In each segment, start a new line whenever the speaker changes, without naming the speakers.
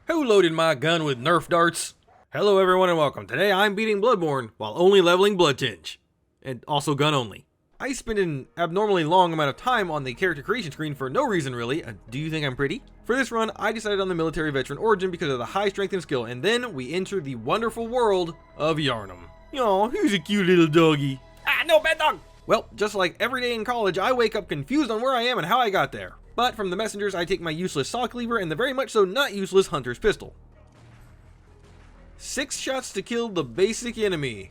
Who loaded my gun with Nerf darts? Hello everyone and welcome. Today I'm beating Bloodborne while only leveling BLOODTINGE. And also gun only. I spend an abnormally long amount of time on the character creation screen for no reason really. Do you think I'm pretty? For this run, I decided on the military veteran origin because of the high strength and skill, and then we enter the wonderful world of Yharnam. Aw, he's a cute little doggy. Ah, no, bad dog! Well, just like every day in college, I wake up confused on where I am and how I got there. But from the messengers, I take my useless saw cleaver and the very much so not useless hunter's pistol. 6 shots to kill the basic enemy.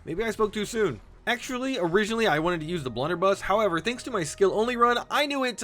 Maybe I spoke too soon. Actually, originally I wanted to use the blunderbuss, however, thanks to my skill only run, I knew it,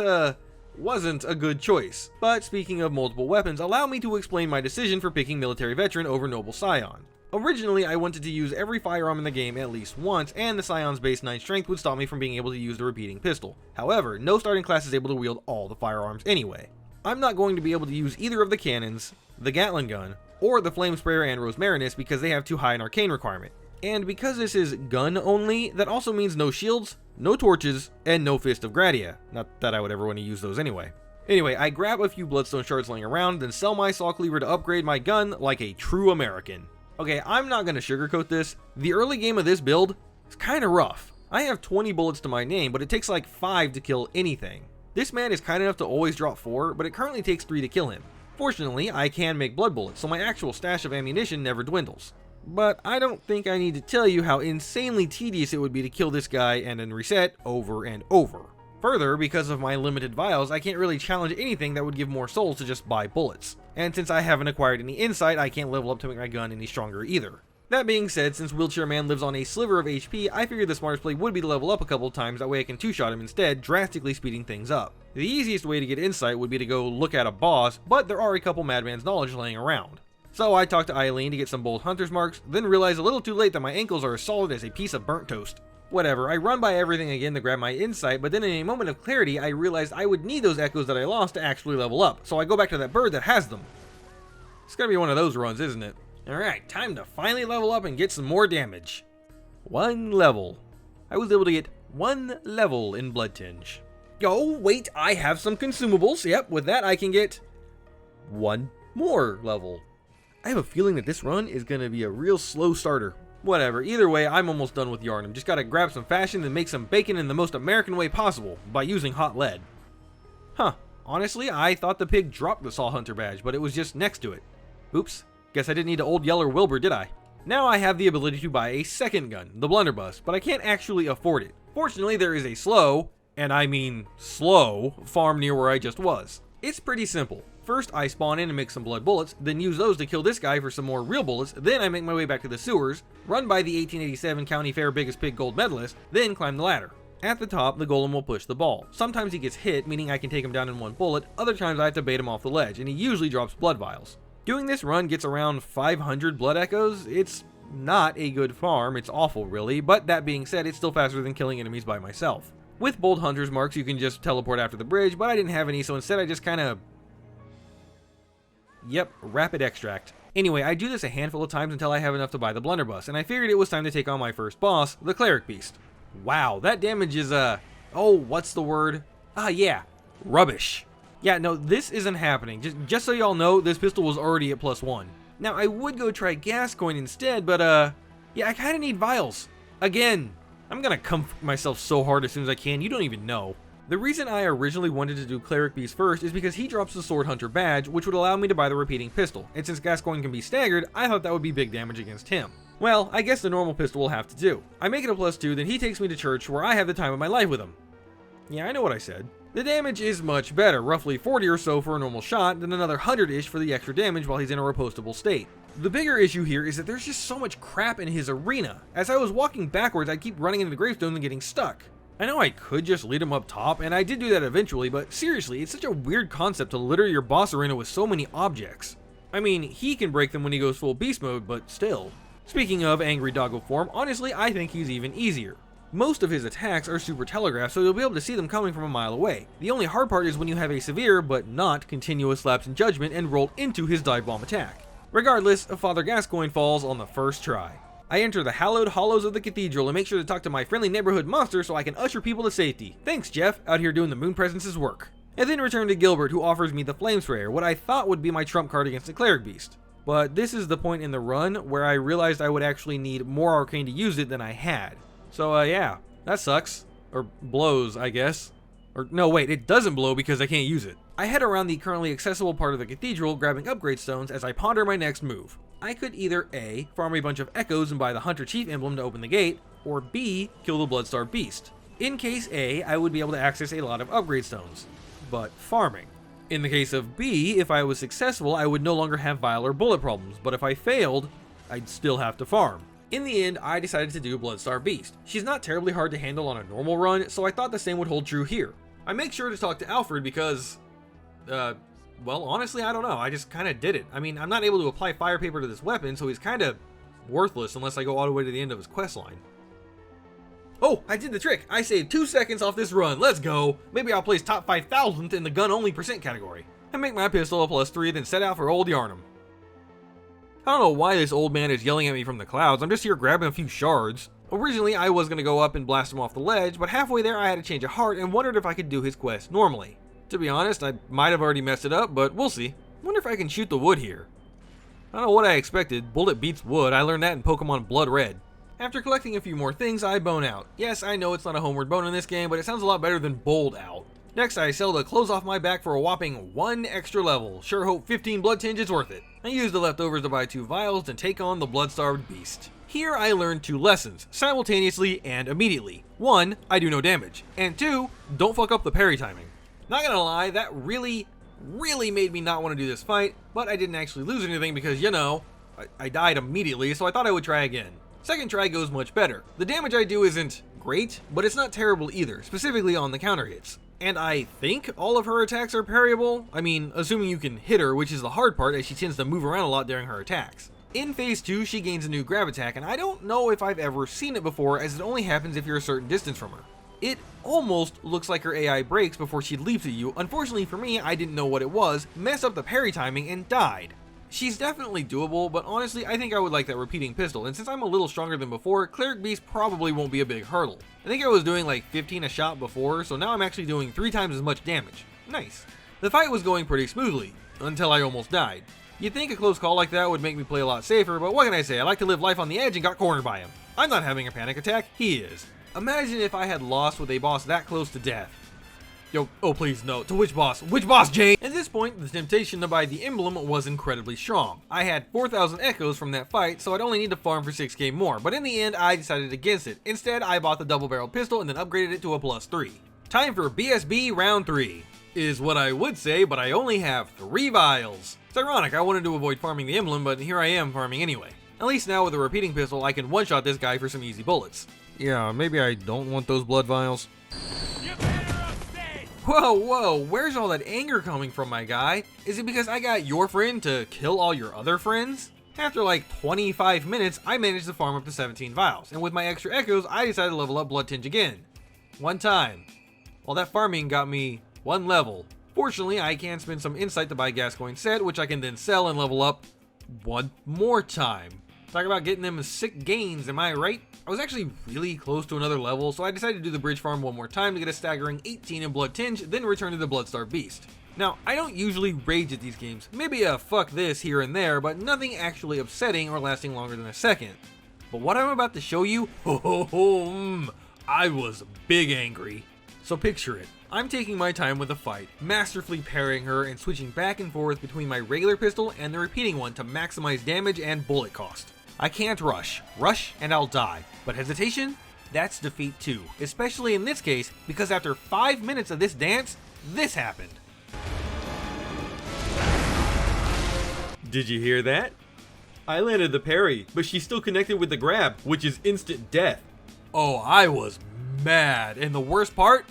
wasn't a good choice. But speaking of multiple weapons, allow me to explain my decision for picking military veteran over noble scion. Originally, I wanted to use every firearm in the game at least once, and the Scion's base 9 strength would stop me from being able to use the repeating pistol. However, no starting class is able to wield all the firearms anyway. I'm not going to be able to use either of the cannons, the Gatling gun, or the flame sprayer and Rosmarinus because they have too high an arcane requirement. And because this is gun only, that also means no shields, no torches, and no Fist of Gratia. Not that I would ever want to use those anyway. Anyway, I grab a few bloodstone shards laying around, then sell my saw cleaver to upgrade my gun like a true American. Okay, I'm not going to sugarcoat this. The early game of this build is kind of rough. I have 20 bullets to my name, but it takes like 5 to kill anything. This man is kind enough to always drop 4, but it currently takes 3 to kill him. Fortunately, I can make blood bullets, so my actual stash of ammunition never dwindles. But I don't think I need to tell you how insanely tedious it would be to kill this guy and then reset over and over. Further, because of my limited vials, I can't really challenge anything that would give more souls to just buy bullets. And since I haven't acquired any insight, I can't level up to make my gun any stronger either. That being said, since Wheelchair Man lives on a sliver of HP, I figured the smartest play would be to level up a couple of times, that way I can 2-shot him instead, drastically speeding things up. The easiest way to get insight would be to go look at a boss, but there are a couple Madman's Knowledge laying around. So I talked to Eileen to get some bold hunter's marks, then realized a little too late that my ankles are as solid as a piece of burnt toast. Whatever, I run by everything again to grab my insight, but then in a moment of clarity, I realized I would need those echoes that I lost to actually level up, so I go back to that bird that has them. It's gonna be one of those runs, isn't it? Alright, time to finally level up and get some more damage. 1 level. I was able to get 1 level in BLOODTINGE. Oh, wait, I have some consumables. Yep, with that I can get 1 more level. I have a feeling that this run is gonna be a real slow starter. Whatever, either way, I'm almost done with Yharnam. Just gotta grab some fashion and make some bacon in the most American way possible, by using hot lead. Huh, honestly, I thought the pig dropped the Saw Hunter badge, but it was just next to it. Oops, guess I didn't need to old Yeller Wilbur, did I? Now I have the ability to buy a second gun, the blunderbuss, but I can't actually afford it. Fortunately, there is a slow, and I mean slow, farm near where I just was. It's pretty simple. First, I spawn in and make some blood bullets, then use those to kill this guy for some more real bullets, then I make my way back to the sewers, run by the 1887 County Fair Biggest Pig Gold Medalist, then climb the ladder. At the top, the golem will push the ball. Sometimes he gets hit, meaning I can take him down in 1 bullet, other times I have to bait him off the ledge, and he usually drops blood vials. Doing this run gets around 500 blood echoes. It's not a good farm, it's awful really, but that being said, it's still faster than killing enemies by myself. With bold hunter's marks, you can just teleport after the bridge, but I didn't have any, so instead I just kinda... Yep, rapid extract. Anyway, I do this a handful of times until I have enough to buy the blunderbuss, and I figured it was time to take on my first boss, the cleric beast. Wow, that damage is, oh, what's the word? Yeah, rubbish. Yeah, no, this isn't happening. Just so y'all know, this pistol was already at +1. Now, I would go try Gascoigne instead, but, yeah, I kinda need vials. Again, I'm gonna comfort myself so hard as soon as I can, you don't even know. The reason I originally wanted to do Cleric Beast first is because he drops the Sword Hunter badge, which would allow me to buy the repeating pistol, and since Gascoigne can be staggered, I thought that would be big damage against him. Well, I guess the normal pistol will have to do. I make it a +2, then he takes me to church where I have the time of my life with him. Yeah, I know what I said. The damage is much better, roughly 40 or so for a normal shot, then another 100-ish for the extra damage while he's in a repostable state. The bigger issue here is that there's just so much crap in his arena. As I was walking backwards, I'd keep running into the gravestones and getting stuck. I know I could just lead him up top, and I did do that eventually, but seriously, it's such a weird concept to litter your boss arena with so many objects. I mean, he can break them when he goes full beast mode, but still. Speaking of angry doggo form, honestly, I think he's even easier. Most of his attacks are super telegraphed, so you'll be able to see them coming from a mile away. The only hard part is when you have a severe, but not continuous lapse in judgment and roll into his dive bomb attack. Regardless, Father Gascoigne falls on the first try. I enter the hallowed hollows of the cathedral and make sure to talk to my friendly neighborhood monster so I can usher people to safety. Thanks, Jeff, out here doing the moon presence's work. and then return to Gilbert, who offers me the Flame Sprayer, what I thought would be my trump card against the Cleric Beast. But this is the point in the run where I realized I would actually need more Arcane to use it than I had. So yeah, that sucks. Or blows, I guess. Or no, wait, it doesn't blow because I can't use it. I head around the currently accessible part of the cathedral, grabbing upgrade stones as I ponder my next move. I could either A, farm a bunch of echoes and buy the Hunter Chief emblem to open the gate, or B, kill the Bloodstar Beast. In case A, I would be able to access a lot of upgrade stones, but farming. In the case of B, if I was successful, I would no longer have vial or bullet problems, but if I failed, I'd still have to farm. In the end, I decided to do Bloodstar Beast. She's not terribly hard to handle on a normal run, so I thought the same would hold true here. I make sure to talk to Alfred because, well, honestly, I don't know. I just kind of did it. I mean, I'm not able to apply fire paper to this weapon, so he's kind of worthless unless I go all the way to the end of his quest line. Oh, I did the trick. I saved 2 seconds off this run. Let's go. Maybe I'll place top 5,000th in the gun only % category and make my pistol a +3, then set out for old Yarnum. I don't know why this old man is yelling at me from the clouds. I'm just here grabbing a few shards. Originally, I was going to go up and blast him off the ledge, but halfway there I had a change of heart and wondered if I could do his quest normally. To be honest, I might have already messed it up, but we'll see. Wonder if I can shoot the wood here. I don't know what I expected. Bullet beats wood. I learned that in Pokemon Blood Red. After collecting a few more things, I bone out. Yes, I know it's not a homeward bone in this game, but it sounds a lot better than bowled out. Next, I sell the clothes off my back for a whopping 1 extra level. Sure hope 15 blood tinge is worth it. I use the leftovers to buy 2 vials and take on the blood-starved beast. Here I learned 2 lessons, simultaneously and immediately. 1, I do no damage, and 2, don't fuck up the parry timing. Not gonna lie, that really made me not want to do this fight, but I didn't actually lose anything because, you know, I died immediately, so I thought I would try again. Second try goes much better. The damage I do isn't great, but it's not terrible either, specifically on the counter hits. And I think all of her attacks are parryable. I mean, assuming you can hit her, which is the hard part as she tends to move around a lot during her attacks. In phase 2, she gains a new grab attack, and I don't know if I've ever seen it before, as it only happens if you're a certain distance from her. It almost looks like her AI breaks before she leaps at you. Unfortunately for me, I didn't know what it was, messed up the parry timing, and died. She's definitely doable, but honestly, I think I would like that repeating pistol, and since I'm a little stronger than before, Cleric Beast probably won't be a big hurdle. I think I was doing like 15 a shot before, so now I'm actually doing 3 times as much damage. Nice. The fight was going pretty smoothly, until I almost died. You'd think a close call like that would make me play a lot safer, but what can I say, I like to live life on the edge and got cornered by him. I'm not having a panic attack, he is. Imagine if I had lost with a boss that close to death. Yo, oh please no, to which boss? Which boss, Jane? At this point, the temptation to buy the emblem was incredibly strong. I had 4,000 echoes from that fight, so I'd only need to farm for 6k more, but in the end, I decided against it. Instead, I bought the double-barreled pistol and then upgraded it to a +3. Time for BSB round 3. Is what I would say, but I only have 3 vials. It's ironic, I wanted to avoid farming the emblem, but here I am farming anyway. At least now with a repeating pistol, I can one-shot this guy for some easy bullets. Yeah, maybe I don't want those blood vials. Whoa, where's all that anger coming from, my guy? Is it because I got your friend to kill all your other friends? After like 25 minutes, I managed to farm up to 17 vials, and with my extra echoes, I decided to level up Blood Tinge again. 1 time. Well, that farming got me 1 level. Fortunately, I can spend some insight to buy Gascoigne set, which I can then sell and level up 1 more time. Talk about getting them sick gains, am I right? I was actually really close to another level, so I decided to do the bridge farm 1 more time to get a staggering 18 in Blood Tinge, then return to the Bloodstar Beast. Now, I don't usually rage at these games, maybe a fuck this here and there, but nothing actually upsetting or lasting longer than a second. But what I'm about to show you, I was big angry. So picture it. I'm taking my time with the fight, masterfully parrying her and switching back and forth between my regular pistol and the repeating one to maximize damage and bullet cost. I can't rush and I'll die, but hesitation? That's defeat too, especially in this case because after 5 minutes of this dance, this happened. Did you hear that? I landed the parry, but she still connected with the grab, which is instant death. Oh, I was mad, and the worst part?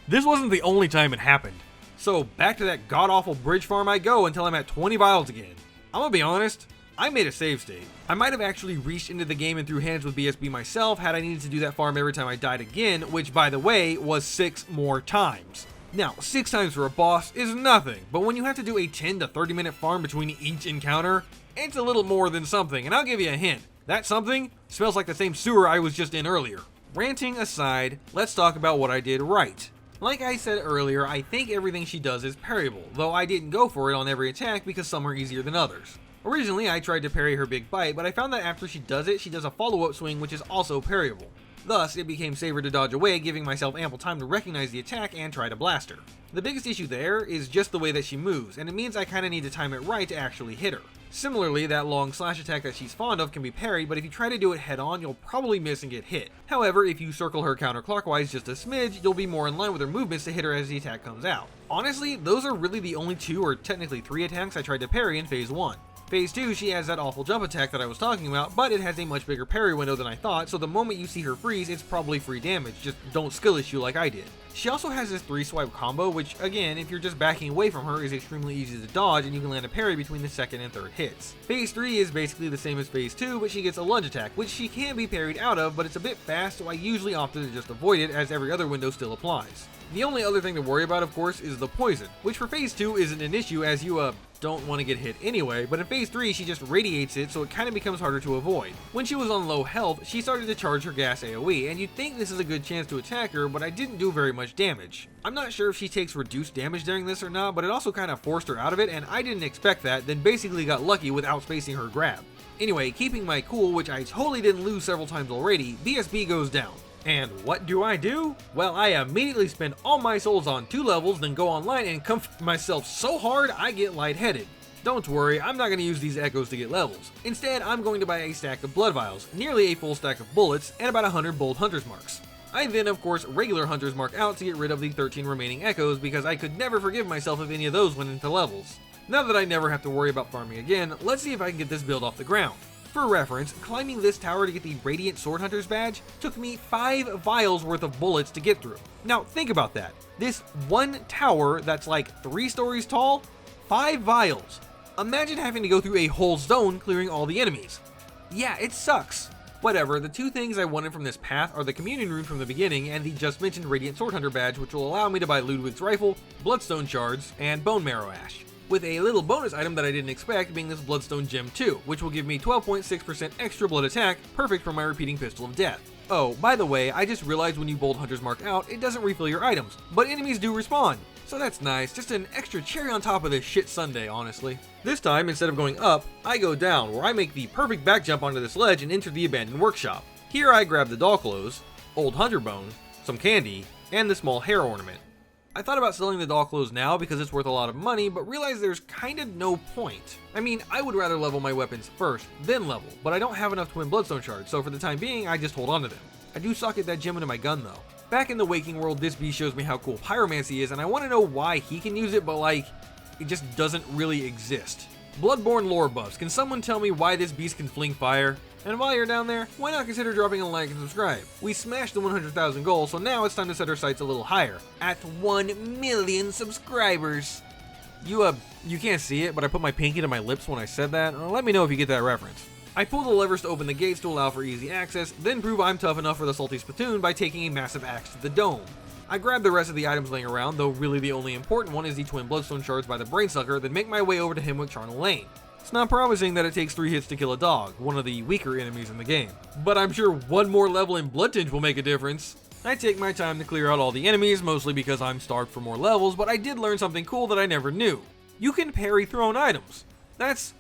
This wasn't the only time it happened. So back to that god-awful bridge farm I go until I'm at 20 vials again. I'm gonna be honest, I made a save state. I might have actually reached into the game and threw hands with BSB myself had I needed to do that farm every time I died again, which by the way was 6 more times. Now, 6 times for a boss is nothing, but when you have to do a 10 to 30 minute farm between each encounter, it's a little more than something, and I'll give you a hint. That something smells like the same sewer I was just in earlier. Ranting aside, let's talk about what I did right. Like I said earlier, I think everything she does is parryable, though I didn't go for it on every attack because some are easier than others. Originally, I tried to parry her big bite, but I found that after she does it, she does a follow-up swing which is also parryable. Thus, it became safer to dodge away, giving myself ample time to recognize the attack and try to blast her. The biggest issue there is just the way that she moves, and it means I kinda need to time it right to actually hit her. Similarly, that long slash attack that she's fond of can be parried, but if you try to do it head on, you'll probably miss and get hit. However, if you circle her counterclockwise just a smidge, you'll be more in line with her movements to hit her as the attack comes out. Honestly, those are really the only 2 or technically 3 attacks I tried to parry in Phase 1. Phase 2, she has that awful jump attack that I was talking about, but it has a much bigger parry window than I thought, so the moment you see her freeze, it's probably free damage, just don't skill issue like I did. She also has this 3-swipe combo, which again, if you're just backing away from her, is extremely easy to dodge and you can land a parry between the second and third hits. Phase 3 is basically the same as Phase 2, but she gets a lunge attack, which she can be parried out of, but it's a bit fast, so I usually opted to just avoid it as every other window still applies. The only other thing to worry about, of course, is the poison, which for Phase 2 isn't an issue as you, don't want to get hit anyway, but in Phase 3 she just radiates it, so it kinda becomes harder to avoid. When she was on low health, she started to charge her gas AoE, and you'd think this is a good chance to attack her, but I didn't do very much damage. I'm not sure if she takes reduced damage during this or not, but it also kinda forced her out of it, and I didn't expect that, then basically got lucky with outspacing her grab. Anyway, keeping my cool, which I totally didn't lose several times already, BSB goes down. And what do? Well, I immediately spend all my souls on 2 levels, then go online and comfort myself so hard I get lightheaded. Don't worry, I'm not going to use these echoes to get levels. Instead, I'm going to buy a stack of blood vials, nearly a full stack of bullets, and about 100 bold hunter's marks. I then, of course, regular hunter's mark out to get rid of the 13 remaining echoes because I could never forgive myself if any of those went into levels. Now that I never have to worry about farming again, let's see if I can get this build off the ground. For reference, climbing this tower to get the Radiant Sword Hunter's badge took me 5 vials worth of bullets to get through. Now think about that. This one tower that's like 3 stories tall, 5 vials. Imagine having to go through a whole zone clearing all the enemies. Yeah, it sucks. Whatever, the 2 things I wanted from this path are the Communion Rune from the beginning and the just mentioned Radiant Sword Hunter badge, which will allow me to buy Ludwig's Rifle, Bloodstone Shards, and Bone Marrow Ash. With a little bonus item that I didn't expect being this Bloodstone Gem 2, which will give me 12.6% extra blood attack, perfect for my repeating Pistol of Death. Oh, by the way, I just realized when you bold Hunter's Mark out, it doesn't refill your items, but enemies do respawn. So that's nice, just an extra cherry on top of this shit sundae, honestly. This time, instead of going up, I go down, where I make the perfect back jump onto this ledge and enter the abandoned workshop. Here I grab the doll clothes, old hunter bone, some candy, and the small hair ornament. I thought about selling the doll clothes now because it's worth a lot of money, but realized there's kinda no point. I mean, I would rather level my weapons first, then level, but I don't have enough twin bloodstone shards, so for the time being, I just hold on to them. I do socket that gem into my gun though. Back in the waking world, this beast shows me how cool pyromancy is, and I want to know why he can use it, but like, it just doesn't really exist. Bloodborne lore buffs, can someone tell me why this beast can fling fire? And while you're down there, why not consider dropping a like and subscribe? We smashed the 100,000 goal, so now it's time to set our sights a little higher. At 1 million subscribers! You can't see it, but I put my pinky to my lips when I said that. Let me know if you get that reference. I pull the levers to open the gates to allow for easy access, then prove I'm tough enough for the salty spittoon by taking a massive axe to the dome. I grab the rest of the items laying around, though really the only important one is the twin bloodstone shards by the brainsucker, then make my way over to him with Charnel Lane. It's not promising that it takes 3 hits to kill a dog, one of the weaker enemies in the game. But I'm sure one more level in Bloodtinge will make a difference. I take my time to clear out all the enemies, mostly because I'm starved for more levels, but I did learn something cool that I never knew. You can parry thrown items. That's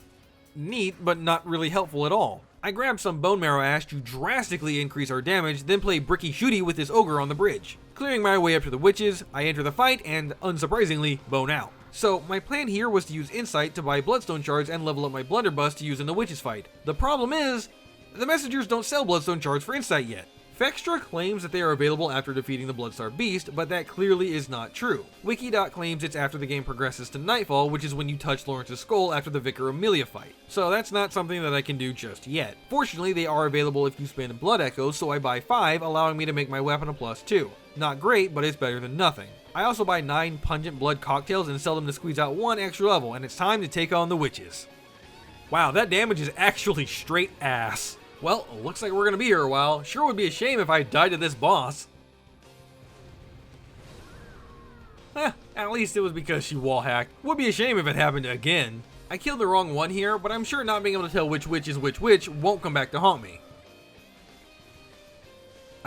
neat, but not really helpful at all. I grab some bone marrow ash to drastically increase our damage, then play bricky shooty with this ogre on the bridge. Clearing my way up to the witches, I enter the fight and, unsurprisingly, bone out. So, my plan here was to use Insight to buy Bloodstone Shards and level up my Blunderbuss to use in the witches fight. The problem is, the messengers don't sell Bloodstone Shards for Insight yet. Fextra claims that they are available after defeating the Bloodstar Beast, but that clearly is not true. Wikidot claims it's after the game progresses to Nightfall, which is when you touch Lawrence's skull after the Vicar Amelia fight. So that's not something that I can do just yet. Fortunately, they are available if you spend Blood Echoes, so I buy 5, allowing me to make my weapon a +2. Not great, but it's better than nothing. I also buy 9 pungent blood cocktails and sell them to squeeze out 1 extra level, and it's time to take on the witches. Wow, that damage is actually straight ass. Well, looks like we're gonna be here a while. Sure would be a shame if I died to this boss. At least it was because she wall hacked. Would be a shame if it happened again. I killed the wrong one here, but I'm sure not being able to tell which witch is which witch won't come back to haunt me.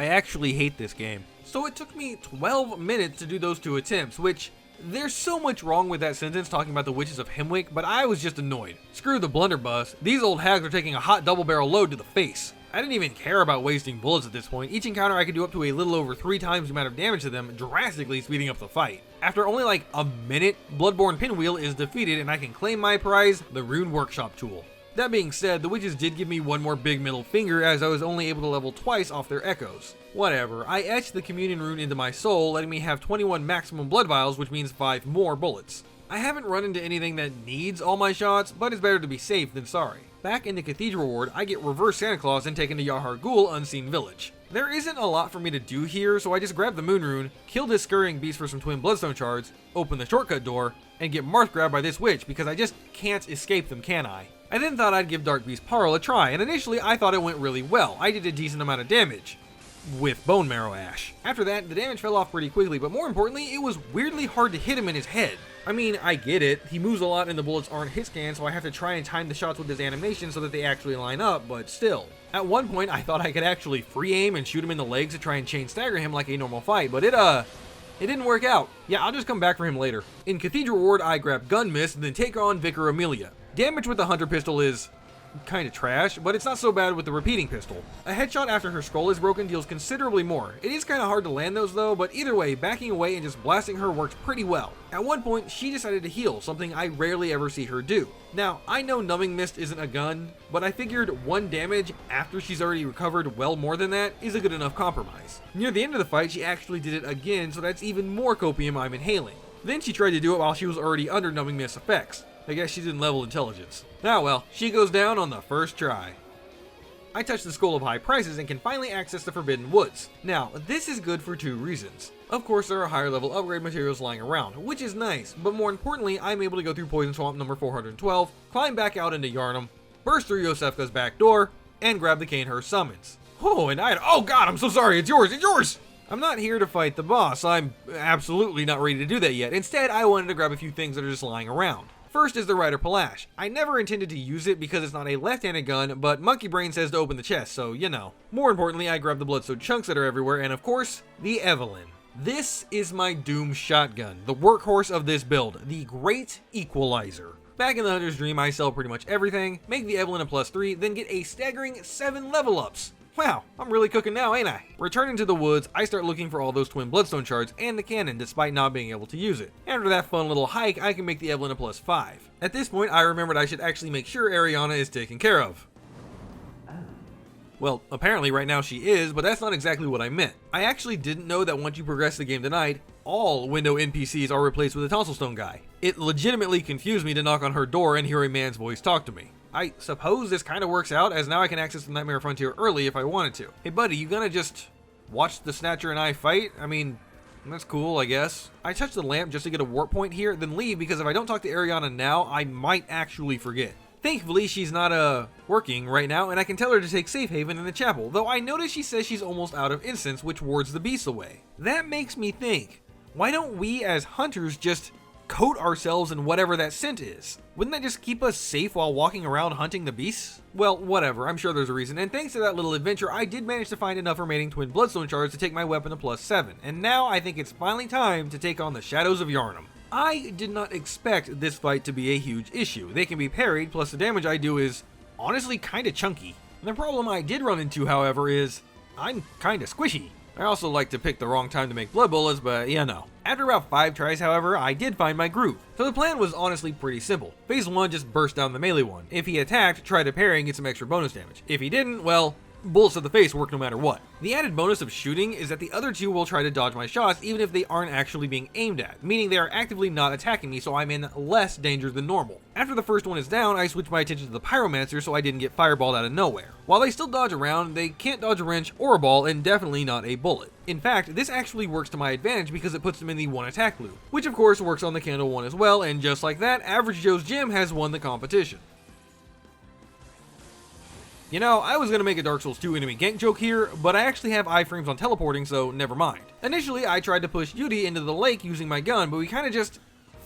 I actually hate this game. So it took me 12 minutes to do those 2 attempts, which there's so much wrong with that sentence talking about the witches of Hemwick, but I was just annoyed. Screw the blunderbuss, these old hags are taking a hot double barrel load to the face. I didn't even care about wasting bullets at this point. Each encounter I could do up to a little over 3 times the amount of damage to them, drastically speeding up the fight. After only like a minute, Bloodborne Pinwheel is defeated and I can claim my prize, the Rune Workshop tool. That being said, the witches did give me one more big middle finger as I was only able to level twice off their echoes. Whatever, I etched the communion rune into my soul, letting me have 21 maximum blood vials, which means 5 more bullets. I haven't run into anything that needs all my shots, but it's better to be safe than sorry. Back in the Cathedral Ward, I get reverse Santa Claus and taken to Yahar Ghul Unseen Village. There isn't a lot for me to do here, so I just grab the Moon Rune, kill this scurrying beast for some twin bloodstone shards, open the shortcut door, and get Marth grabbed by this witch because I just can't escape them, can I? I then thought I'd give Dark Beast Parl a try, and initially I thought it went really well. I did a decent amount of damage with Bone Marrow Ash. After that, the damage fell off pretty quickly, but more importantly, it was weirdly hard to hit him in his head. I mean, I get it, he moves a lot and the bullets aren't hit scan, so I have to try and time the shots with his animation so that they actually line up, but still. At one point, I thought I could actually free aim and shoot him in the legs to try and chain stagger him like a normal fight, but it didn't work out. Yeah, I'll just come back for him later. In Cathedral Ward, I grab Gun Mist and then take on Vicar Amelia. Damage with the Hunter Pistol is kind of trash, but it's not so bad with the repeating pistol. A headshot after her skull is broken deals considerably more. It is kind of hard to land those though, but either way, backing away and just blasting her works pretty well. At one point, she decided to heal, something I rarely ever see her do. Now, I know Numbing Mist isn't a gun, but I figured 1 damage after she's already recovered well more than that is a good enough compromise. Near the end of the fight, she actually did it again, so that's even more copium I'm inhaling. Then she tried to do it while she was already under Numbing Mist effects. I guess she didn't level intelligence. Ah well, she goes down on the first try. I touch the Skull of High Prices and can finally access the Forbidden Woods. Now, this is good for 2 reasons. Of course, there are higher level upgrade materials lying around, which is nice, but more importantly, I'm able to go through Poison Swamp number 412, climb back out into Yharnam, burst through Yosefka's back door, and grab the Cainhurst summons. Oh, and oh god, I'm so sorry, it's yours! I'm not here to fight the boss, I'm absolutely not ready to do that yet. Instead, I wanted to grab a few things that are just lying around. First is the Rider Palash. I never intended to use it because it's not a left-handed gun, but Monkey Brain says to open the chest, so you know. More importantly, I grabbed the Bloodstone chunks that are everywhere, and of course, the Evelyn. This is my Doom shotgun, the workhorse of this build, the Great Equalizer. Back in the Hunter's Dream, I sell pretty much everything, make the Evelyn a +3, then get a staggering 7 level ups. Wow, I'm really cooking now, ain't I? Returning to the woods, I start looking for all those twin bloodstone shards and the cannon despite not being able to use it. After that fun little hike, I can make the Evelyn a +5. At this point, I remembered I should actually make sure Ariana is taken care of. Well, apparently right now she is, but that's not exactly what I meant. I actually didn't know that once you progress the game tonight, all window NPCs are replaced with a Tonsilstone guy. It legitimately confused me to knock on her door and hear a man's voice talk to me. I suppose this kind of works out, as now I can access the Nightmare Frontier early if I wanted to. Hey buddy, you gonna just watch the Snatcher and I fight? I mean, that's cool, I guess. I touch the lamp just to get a warp point here, then leave, because if I don't talk to Ariana now, I might actually forget. Thankfully, she's not working right now, and I can tell her to take Safe Haven in the chapel, though I notice she says she's almost out of incense, which wards the beasts away. That makes me think, why don't we as hunters just coat ourselves in whatever that scent is? Wouldn't that just keep us safe while walking around hunting the beasts? Well, whatever, I'm sure there's a reason, and thanks to that little adventure, I did manage to find enough remaining twin bloodstone shards to take my weapon to +7, and now I think it's finally time to take on the Shadows of Yharnam. I did not expect this fight to be a huge issue. They can be parried, plus the damage I do is honestly kinda chunky. And the problem I did run into, however, is I'm kinda squishy. I also like to pick the wrong time to make blood bullets, but you know. After about 5 tries, however, I did find my groove. So the plan was honestly pretty simple. Phase 1, just burst down the melee one. If he attacked, try to parry and get some extra bonus damage. If he didn't, well, bullets to the face work no matter what. The added bonus of shooting is that the other 2 will try to dodge my shots even if they aren't actually being aimed at, meaning they are actively not attacking me, so I'm in less danger than normal. After the first one is down, I switch my attention to the Pyromancer so I didn't get fireballed out of nowhere. While they still dodge around, they can't dodge a wrench or a ball, and definitely not a bullet. In fact, this actually works to my advantage because it puts them in the 1 attack loop, which of course works on the Candle one as well, and just like that, Average Joe's Gym has won the competition. You know, I was gonna make a Dark Souls 2 enemy gank joke here, but I actually have iframes on teleporting, so never mind. Initially, I tried to push Yudi into the lake using my gun, but we kinda just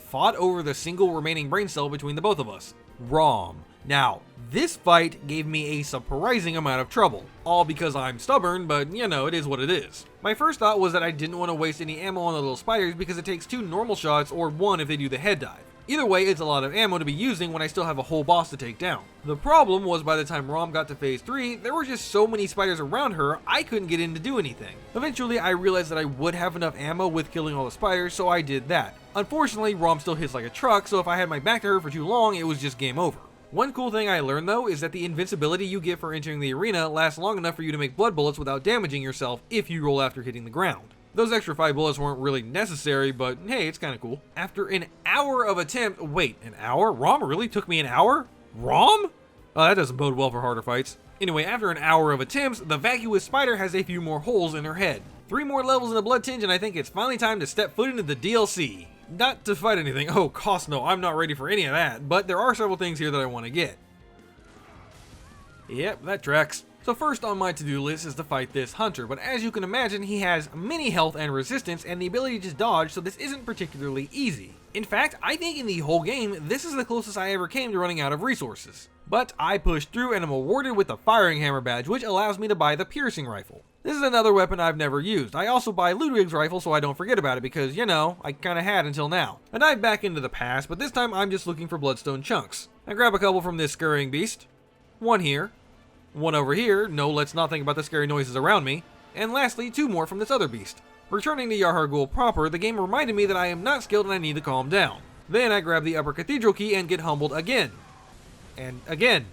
fought over the single remaining brain cell between the both of us. Rom. Now, this fight gave me a surprising amount of trouble, all because I'm stubborn, but you know, it is what it is. My first thought was that I didn't want to waste any ammo on the little spiders because it takes 2 normal shots or 1 if they do the head dive. Either way, it's a lot of ammo to be using when I still have a whole boss to take down. The problem was by the time Rom got to phase 3, there were just so many spiders around her, I couldn't get in to do anything. Eventually, I realized that I would have enough ammo with killing all the spiders, so I did that. Unfortunately, Rom still hits like a truck, so if I had my back to her for too long, it was just game over. One cool thing I learned though is that the invincibility you get for entering the arena lasts long enough for you to make blood bullets without damaging yourself if you roll after hitting the ground. Those extra 5 bullets weren't really necessary, but hey, it's kinda cool. After an hour of attempt, wait, an hour? Rom really took me an hour? Rom? Oh, that doesn't bode well for harder fights. Anyway, after an hour of attempts, the vacuous spider has a few more holes in her head. 3 more levels in the Bloodtinge, and I think it's finally time to step foot into the DLC. Not to fight anything, oh cost no, I'm not ready for any of that, but there are several things here that I want to get. Yep, that tracks. So first on my to-do list is to fight this hunter, but as you can imagine, he has mini health and resistance and the ability to dodge, so this isn't particularly easy. In fact, I think in the whole game, this is the closest I ever came to running out of resources. But I pushed through and am awarded with the firing hammer badge, which allows me to buy the piercing rifle. This is another weapon I've never used. I also buy Ludwig's rifle so I don't forget about it because, you know, I kinda had until now. I dive back into the past, but this time I'm just looking for bloodstone chunks. I grab a couple from this scurrying beast. 1 here. 1 over here. No, let's not think about the scary noises around me. And lastly, 2 more from this other beast. Returning to Yarhargul proper, the game reminded me that I am not skilled and I need to calm down. Then I grab the upper cathedral key and get humbled again. And again.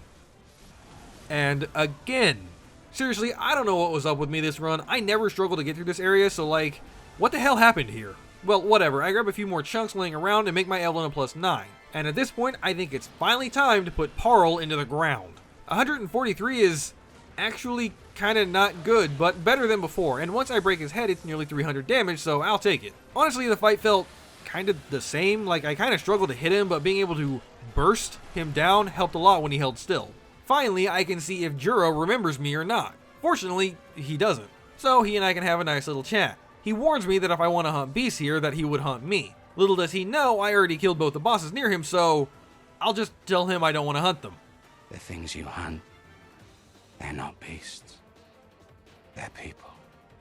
And again. Seriously, I don't know what was up with me this run. I never struggled to get through this area, so like, what the hell happened here? Well, whatever, I grab a few more chunks laying around and make my Evelyn a +9. And at this point, I think it's finally time to put Parl into the ground. 143 is actually kinda not good, but better than before, and once I break his head, it's nearly 300 damage, so I'll take it. Honestly, the fight felt kinda the same, like I kinda struggled to hit him, but being able to burst him down helped a lot when he held still. Finally, I can see if Juro remembers me or not. Fortunately, he doesn't. So he and I can have a nice little chat. He warns me that if I want to hunt beasts here, that he would hunt me. Little does he know, I already killed both the bosses near him, so I'll just tell him I don't want to hunt them.
The things you hunt, they're not beasts. They're people.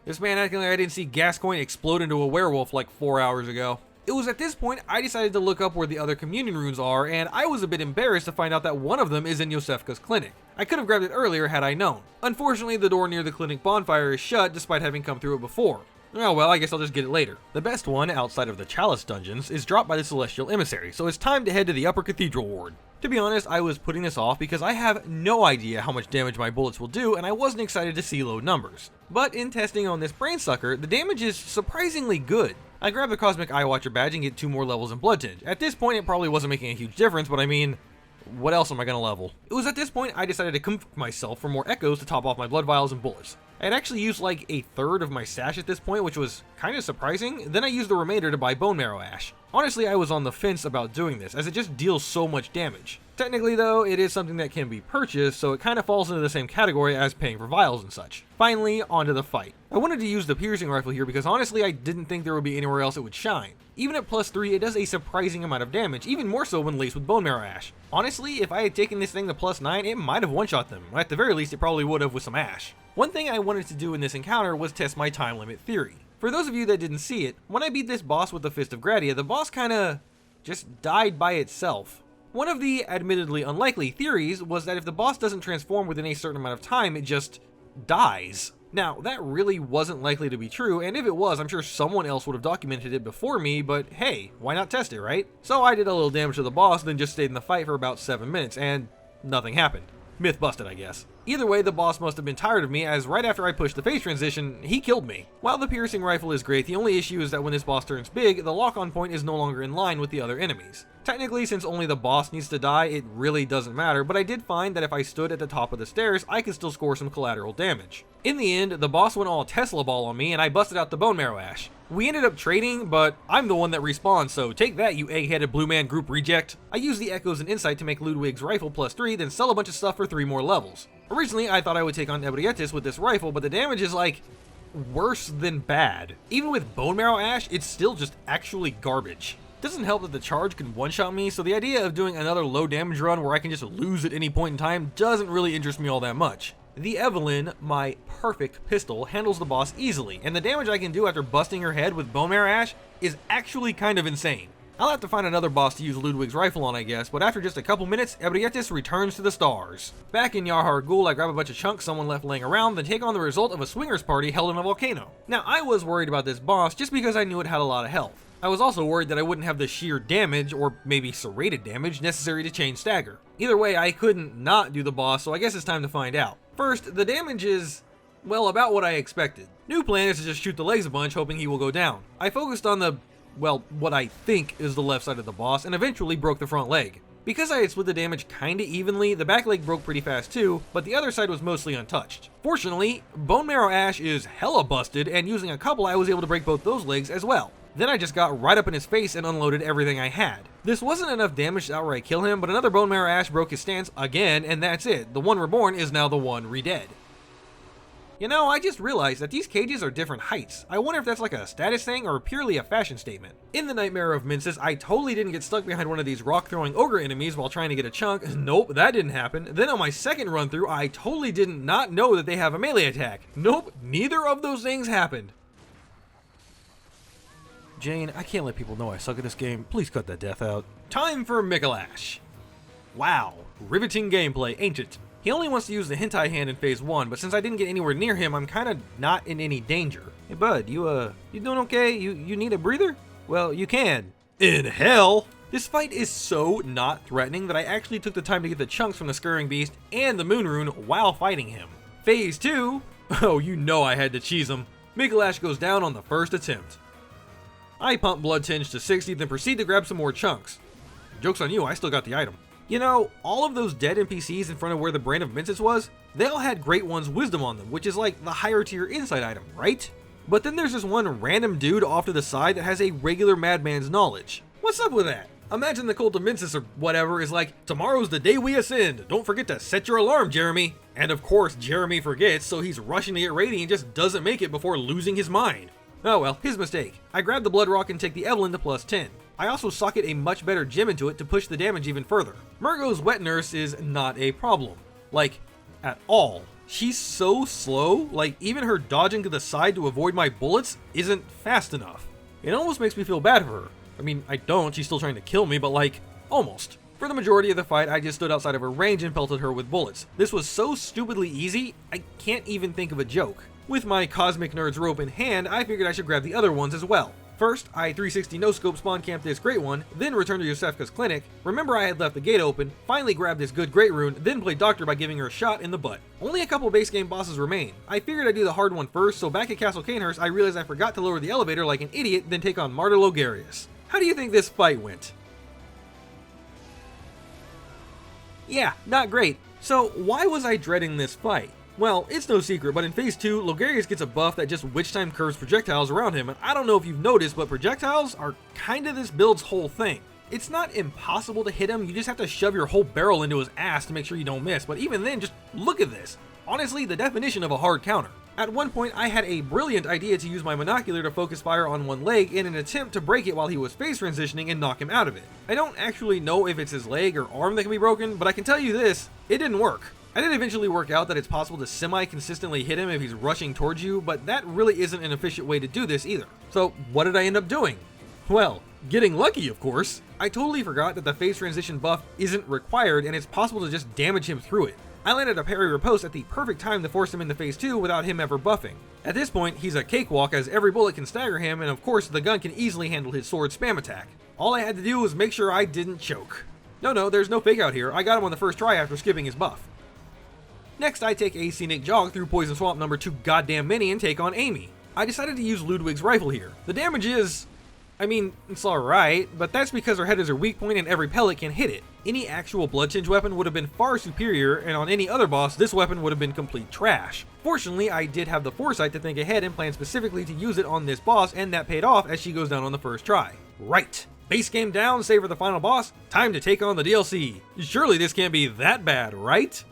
This man acting like I didn't see Gascoigne explode into a werewolf like 4 hours ago. It was at this point I decided to look up where the other communion runes are, and I was a bit embarrassed to find out that one of them is in Yosefka's clinic. I could have grabbed it earlier had I known. Unfortunately, the door near the clinic bonfire is shut despite having come through it before. Oh well, I guess I'll just get it later. The best one, outside of the Chalice dungeons, is dropped by the Celestial Emissary, so it's time to head to the Upper Cathedral Ward. To be honest, I was putting this off because I have no idea how much damage my bullets will do, and I wasn't excited to see low numbers. But in testing on this Brainsucker, the damage is surprisingly good. I grab the Cosmic Eye Watcher badge and get 2 more levels in Bloodtinge. At this point, it probably wasn't making a huge difference, but I mean, what else am I gonna level? It was at this point I decided to comfort myself for more echoes to top off my blood vials and bullets. I had actually used like a third of my stash at this point, which was kind of surprising. Then I used the remainder to buy Bone Marrow Ash. Honestly, I was on the fence about doing this, as it just deals so much damage. Technically though, it is something that can be purchased, so it kind of falls into the same category as paying for vials and such. Finally, onto the fight. I wanted to use the piercing rifle here because honestly I didn't think there would be anywhere else it would shine. Even at +3, it does a surprising amount of damage, even more so when laced with Bone Marrow Ash. Honestly, if I had taken this thing to +9, it might have one-shot them. At the very least, it probably would have with some ash. One thing I wanted to do in this encounter was test my time limit theory. For those of you that didn't see it, when I beat this boss with the Fist of Gradia, the boss kinda just died by itself. One of the admittedly unlikely theories was that if the boss doesn't transform within a certain amount of time, it just dies. Now, that really wasn't likely to be true, and if it was, I'm sure someone else would have documented it before me, but hey, why not test it, right? So I did a little damage to the boss, then just stayed in the fight for about 7 minutes, and nothing happened. Myth busted, I guess. Either way, the boss must have been tired of me, as right after I pushed the phase transition, he killed me. While the piercing rifle is great, the only issue is that when this boss turns big, the lock-on point is no longer in line with the other enemies. Technically, since only the boss needs to die, it really doesn't matter, but I did find that if I stood at the top of the stairs, I could still score some collateral damage. In the end, the boss went all Tesla ball on me, and I busted out the Bone Marrow Ash. We ended up trading, but I'm the one that respawned, so take that, you egg-headed blue man group reject. I used the Echoes and Insight to make Ludwig's rifle +3, then sell a bunch of stuff for 3 more levels. Originally, I thought I would take on Ebrietis with this rifle, but the damage is like worse than bad. Even with Bone Marrow Ash, it's still just actually garbage. Doesn't help that the charge can one-shot me, so the idea of doing another low damage run where I can just lose at any point in time doesn't really interest me all that much. The Evelyn, my perfect pistol, handles the boss easily, and the damage I can do after busting her head with Bone Marrow Ash is actually kind of insane. I'll have to find another boss to use Ludwig's rifle on, I guess, but after just a couple minutes, Ebrietis returns to the stars. Back in Yarhar Ghul, I grab a bunch of chunks someone left laying around, then take on the result of a swingers party held in a volcano. Now, I was worried about this boss just because I knew it had a lot of health. I was also worried that I wouldn't have the sheer damage, or maybe serrated damage, necessary to chain stagger. Either way, I couldn't not do the boss, so I guess it's time to find out. First, the damage is, well, about what I expected. New plan is to just shoot the legs a bunch, hoping he will go down. I focused on the, well, what I think is the left side of the boss, and eventually broke the front leg. Because I had split the damage kinda evenly, the back leg broke pretty fast too, but the other side was mostly untouched. Fortunately, Bone Marrow Ash is hella busted, and using a couple I was able to break both those legs as well. Then I just got right up in his face and unloaded everything I had. This wasn't enough damage to outright kill him, but another Bone Marrow Ash broke his stance again, and that's it. The one reborn is now the one redead. You know, I just realized that these cages are different heights. I wonder if that's like a status thing or purely a fashion statement. In the Nightmare of Mensis, I totally didn't get stuck behind one of these rock-throwing ogre enemies while trying to get a chunk. Nope, that didn't happen. Then on my second run through, I totally did not know that they have a melee attack. Nope, neither of those things happened. Jane, I can't let people know I suck at this game. Please cut that death out. Time for Mikolash. Wow, riveting gameplay, ain't it? He only wants to use the hentai hand in phase 1, but since I didn't get anywhere near him, I'm kinda not in any danger. Hey bud, you doing okay? You need a breather? Well, you can. In hell! This fight is so not threatening that I actually took the time to get the chunks from the Scurrying Beast and the Moon Rune while fighting him. Phase 2? Oh, you know I had to cheese him. Mikolash goes down on the first attempt. I pump BLOODTINGE to 60, then proceed to grab some more chunks. Joke's on you, I still got the item. You know, all of those dead NPCs in front of where the Brand of Mensis was, they all had Great One's Wisdom on them, which is like the higher tier insight item, right? But then there's this one random dude off to the side that has a regular madman's knowledge. What's up with that? Imagine the Cult of Mensis or whatever is like, tomorrow's the day we ascend, don't forget to set your alarm, Jeremy. And of course, Jeremy forgets, so he's rushing to get ready and just doesn't make it before losing his mind. Oh well, his mistake. I grab the Blood Rock and take the Evelyn to plus 10. I also socket a much better gem into it to push the damage even further. Murgo's Wet Nurse is not a problem. Like, at all. She's so slow, like even her dodging to the side to avoid my bullets isn't fast enough. It almost makes me feel bad for her. I mean, I don't, she's still trying to kill me, but like, almost. For the majority of the fight, I just stood outside of her range and pelted her with bullets. This was so stupidly easy, I can't even think of a joke. With my Cosmic Nerd's rope in hand, I figured I should grab the other ones as well. First, I 360 no-scope spawn camp this great one, then return to Yosefka's clinic, remember I had left the gate open, finally grab this good great rune, then play doctor by giving her a shot in the butt. Only a couple base game bosses remain. I figured I'd do the hard one first, so back at Castle Cainhurst, I realized I forgot to lower the elevator like an idiot, then take on Martyr Logarius. How do you think this fight went? Yeah, not great. So why was I dreading this fight? Well, it's no secret, but in phase 2, Logarius gets a buff that just witch time curves projectiles around him, and I don't know if you've noticed, but projectiles are kinda this build's whole thing. It's not impossible to hit him, you just have to shove your whole barrel into his ass to make sure you don't miss, but even then, just look at this. Honestly, the definition of a hard counter. At one point, I had a brilliant idea to use my monocular to focus fire on one leg in an attempt to break it while he was phase transitioning and knock him out of it. I don't actually know if it's his leg or arm that can be broken, but I can tell you this, it didn't work. I did eventually work out that it's possible to semi-consistently hit him if he's rushing towards you, but that really isn't an efficient way to do this either. So what did I end up doing? Well, getting lucky, of course. I totally forgot that the phase transition buff isn't required and it's possible to just damage him through it. I landed a parry riposte at the perfect time to force him into phase 2 without him ever buffing. At this point, he's a cakewalk as every bullet can stagger him, and of course the gun can easily handle his sword spam attack. All I had to do was make sure I didn't choke. No, there's no fake out here. I got him on the first try after skipping his buff. Next, I take a scenic jog through Poison Swamp number 2 goddamn many and take on Amy. I decided to use Ludwig's rifle here. The damage is, I mean, it's alright, but that's because her head is her weak point and every pellet can hit it. Any actual BLOODTINGE weapon would have been far superior, and on any other boss, this weapon would have been complete trash. Fortunately, I did have the foresight to think ahead and plan specifically to use it on this boss, and that paid off as she goes down on the first try. Right. Base game down, save for the final boss, time to take on the DLC. Surely this can't be that bad, right?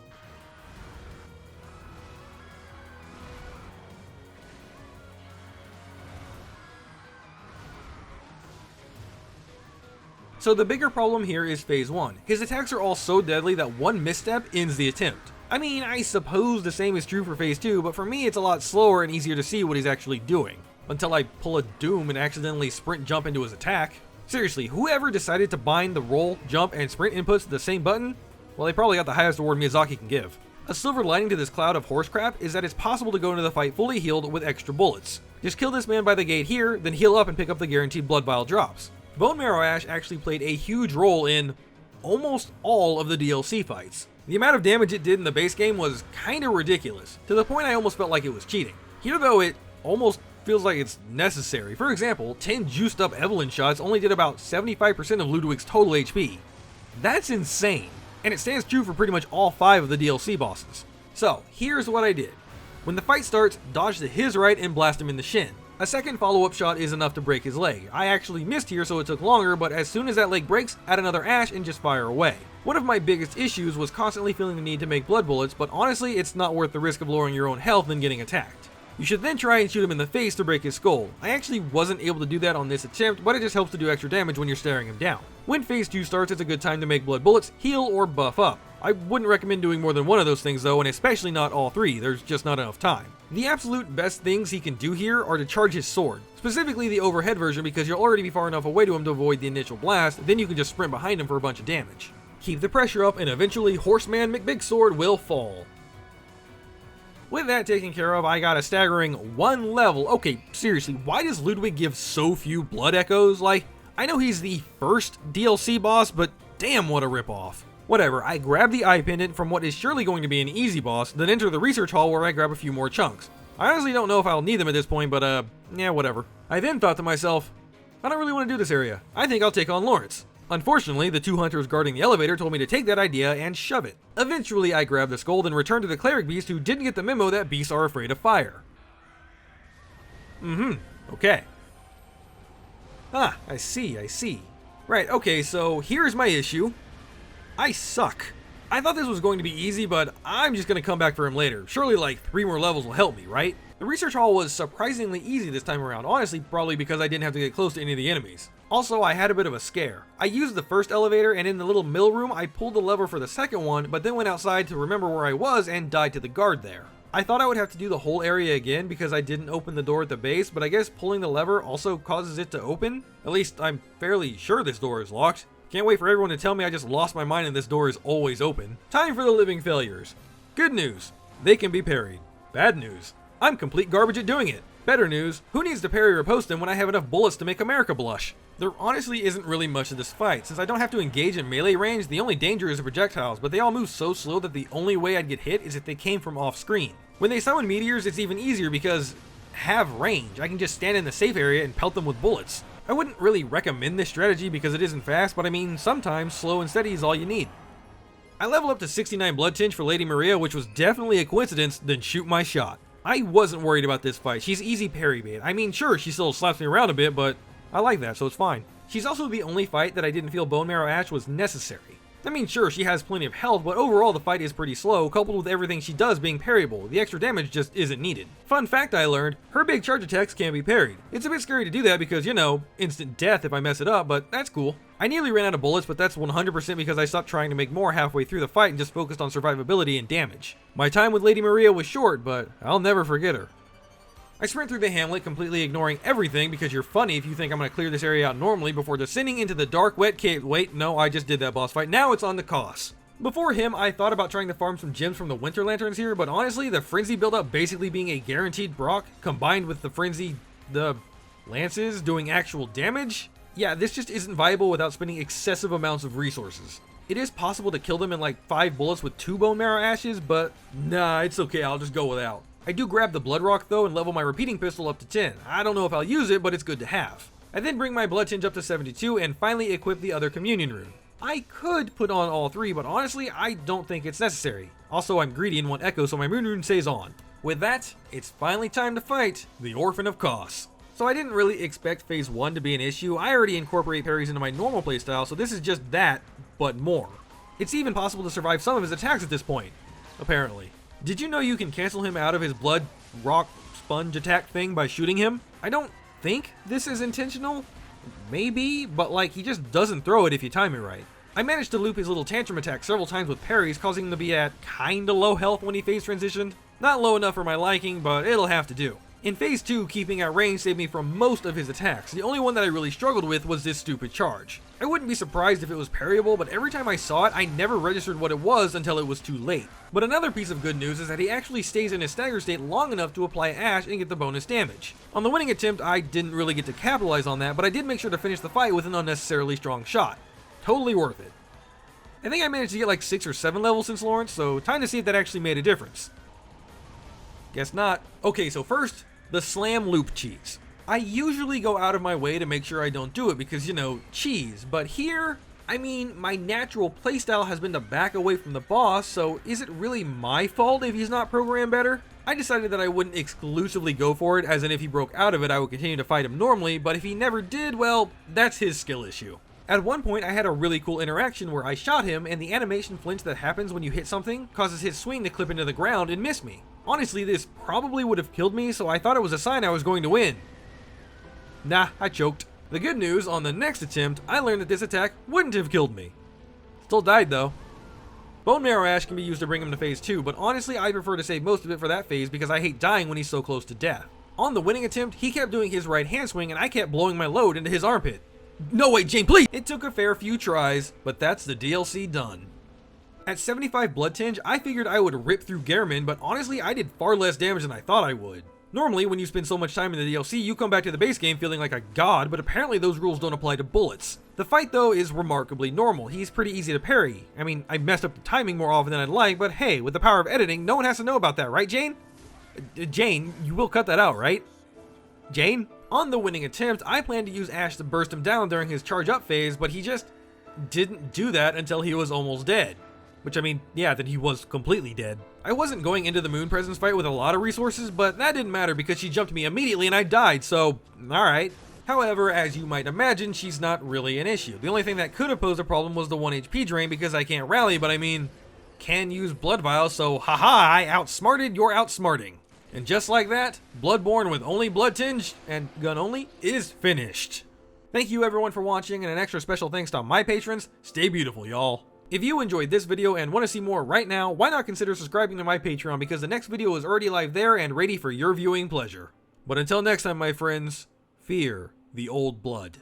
So the bigger problem here is phase 1. His attacks are all so deadly that one misstep ends the attempt. I mean, I suppose the same is true for phase 2, but for me it's a lot slower and easier to see what he's actually doing. Until I pull a Doom and accidentally sprint jump into his attack. Seriously, whoever decided to bind the roll, jump, and sprint inputs to the same button, well, they probably got the highest award Miyazaki can give. A silver lining to this cloud of horse crap is that it's possible to go into the fight fully healed with extra bullets. Just kill this man by the gate here, then heal up and pick up the guaranteed blood vial drops. Bone Marrow Ash actually played a huge role in almost all of the DLC fights. The amount of damage it did in the base game was kinda ridiculous, to the point I almost felt like it was cheating. Here though, it almost feels like it's necessary. For example, 10 juiced up Evelyn shots only did about 75% of Ludwig's total HP. That's insane, and it stands true for pretty much all 5 of the DLC bosses. So, here's what I did. When the fight starts, dodge to his right and blast him in the shin. A second follow-up shot is enough to break his leg. I actually missed here so it took longer, but as soon as that leg breaks, add another ash and just fire away. One of my biggest issues was constantly feeling the need to make blood bullets, but honestly it's not worth the risk of lowering your own health than getting attacked. You should then try and shoot him in the face to break his skull. I actually wasn't able to do that on this attempt, but it just helps to do extra damage when you're staring him down. When phase 2 starts, it's a good time to make blood bullets, heal, or buff up. I wouldn't recommend doing more than one of those things though, and especially not all 3, there's just not enough time. The absolute best things he can do here are to charge his sword, specifically the overhead version because you'll already be far enough away to him to avoid the initial blast, then you can just sprint behind him for a bunch of damage. Keep the pressure up and eventually Horseman McBigsword will fall. With that taken care of, I got a staggering 1 level. Okay, seriously, why does Ludwig give so few blood echoes? Like, I know he's the first DLC boss, but damn what a ripoff. Whatever, I grab the eye pendant from what is surely going to be an easy boss, then enter the research hall where I grab a few more chunks. I honestly don't know if I'll need them at this point, but yeah, whatever. I then thought to myself, I don't really want to do this area. I think I'll take on Lawrence. Unfortunately, the 2 hunters guarding the elevator told me to take that idea and shove it. Eventually, I grabbed the skull and returned to the cleric beast who didn't get the memo that beasts are afraid of fire. Okay. Ah, I see. Right, okay, so here's my issue. I suck. I thought this was going to be easy, but I'm just going to come back for him later. Surely like 3 more levels will help me, right? The research hall was surprisingly easy this time around, honestly probably because I didn't have to get close to any of the enemies. Also, I had a bit of a scare. I used the first elevator and in the little mill room I pulled the lever for the second one, but then went outside to remember where I was and died to the guard there. I thought I would have to do the whole area again because I didn't open the door at the base, but I guess pulling the lever also causes it to open? At least I'm fairly sure this door is locked. Can't wait for everyone to tell me I just lost my mind and this door is always open. Time for the living failures. Good news, they can be parried. Bad news, I'm complete garbage at doing it. Better news, who needs to parry or post them when I have enough bullets to make America blush? There honestly isn't really much of this fight. Since I don't have to engage in melee range, the only danger is the projectiles, but they all move so slow that the only way I'd get hit is if they came from off screen. When they summon meteors, it's even easier because have range. I can just stand in the safe area and pelt them with bullets. I wouldn't really recommend this strategy because it isn't fast, but I mean, sometimes slow and steady is all you need. I level up to 69 Bloodtinge for Lady Maria, which was definitely a coincidence, then shoot my shot. I wasn't worried about this fight. She's easy parry bait. I mean, sure, she still slaps me around a bit, but I like that, so it's fine. She's also the only fight that I didn't feel Bone Marrow Ash was necessary. I mean, sure, she has plenty of health, but overall the fight is pretty slow, coupled with everything she does being parryable. The extra damage just isn't needed. Fun fact I learned, her big charge attacks can be parried. It's a bit scary to do that because, you know, instant death if I mess it up, but that's cool. I nearly ran out of bullets, but that's 100% because I stopped trying to make more halfway through the fight and just focused on survivability and damage. My time with Lady Maria was short, but I'll never forget her. I sprint through the hamlet, completely ignoring everything because you're funny if you think I'm going to clear this area out normally before descending into the dark, wet cave. Wait, no, I just did that boss fight. Now it's on the Koss. Before him, I thought about trying to farm some gems from the Winter Lanterns here, but honestly, the Frenzy build-up basically being a guaranteed proc, combined with the Lances doing actual damage? Yeah, this just isn't viable without spending excessive amounts of resources. It is possible to kill them in like 5 bullets with 2 Bone Marrow Ashes, but nah, it's okay, I'll just go without. I do grab the Blood Rock though and level my repeating pistol up to 10. I don't know if I'll use it, but it's good to have. I then bring my Bloodtinge up to 72 and finally equip the other Communion Rune. I could put on all 3, but honestly, I don't think it's necessary. Also, I'm greedy and want Echo, so my Moon Rune stays on. With that, it's finally time to fight the Orphan of Koss. So I didn't really expect phase 1 to be an issue. I already incorporate parries into my normal playstyle, so this is just that, but more. It's even possible to survive some of his attacks at this point, apparently. Did you know you can cancel him out of his blood rock sponge attack thing by shooting him? I don't think this is intentional. maybe, but like he just doesn't throw it if you time it right. I managed to loop his little tantrum attack several times with parries, causing him to be at kinda low health when he phase transitioned. Not low enough for my liking, but it'll have to do. In phase 2, keeping at range saved me from most of his attacks. The only one that I really struggled with was this stupid charge. I wouldn't be surprised if it was parryable, but every time I saw it, I never registered what it was until it was too late. But another piece of good news is that he actually stays in his stagger state long enough to apply Ash and get the bonus damage. On the winning attempt, I didn't really get to capitalize on that, but I did make sure to finish the fight with an unnecessarily strong shot. Totally worth it. I think I managed to get like 6 or 7 levels since Lawrence, so time to see if that actually made a difference. Guess not. Okay, so first, the slam loop cheese. I usually go out of my way to make sure I don't do it because, you know, cheese. But here, I mean, my natural playstyle has been to back away from the boss, so is it really my fault if he's not programmed better? I decided that I wouldn't exclusively go for it, as in if he broke out of it, I would continue to fight him normally, but if he never did, well, that's his skill issue. At one point, I had a really cool interaction where I shot him, and the animation flinch that happens when you hit something causes his swing to clip into the ground and miss me. Honestly, this probably would have killed me, so I thought it was a sign I was going to win. Nah, I choked. The good news, on the next attempt, I learned that this attack wouldn't have killed me. Still died though. Bone Marrow Ash can be used to bring him to phase 2, but honestly I prefer to save most of it for that phase because I hate dying when he's so close to death. On the winning attempt, he kept doing his right hand swing and I kept blowing my load into his armpit. No wait, Jane, please! It took a fair few tries, but that's the DLC done. At 75 Bloodtinge, I figured I would rip through Gehrman, but honestly I did far less damage than I thought I would. Normally, when you spend so much time in the DLC, you come back to the base game feeling like a god, but apparently those rules don't apply to bullets. The fight, though, is remarkably normal. He's pretty easy to parry. I mean, I messed up the timing more often than I'd like, but hey, with the power of editing, no one has to know about that, right, Jane? Jane, you will cut that out, right? Jane? On the winning attempt, I planned to use Ash to burst him down during his charge-up phase, but he just didn't do that until he was almost dead. Which, I mean, yeah, then he was completely dead. I wasn't going into the Moon Presence fight with a lot of resources, but that didn't matter because she jumped me immediately and I died, so alright. However, as you might imagine, she's not really an issue. The only thing that could have posed a problem was the 1 HP drain because I can't rally, but I mean, can use Blood Vial, so haha, I outsmarted your outsmarting. And just like that, Bloodborne with only Bloodtinge and gun only is finished. Thank you everyone for watching, and an extra special thanks to my patrons. Stay beautiful, y'all. If you enjoyed this video and want to see more right now, why not consider subscribing to my Patreon because the next video is already live there and ready for your viewing pleasure. But until next time, my friends, fear the old blood.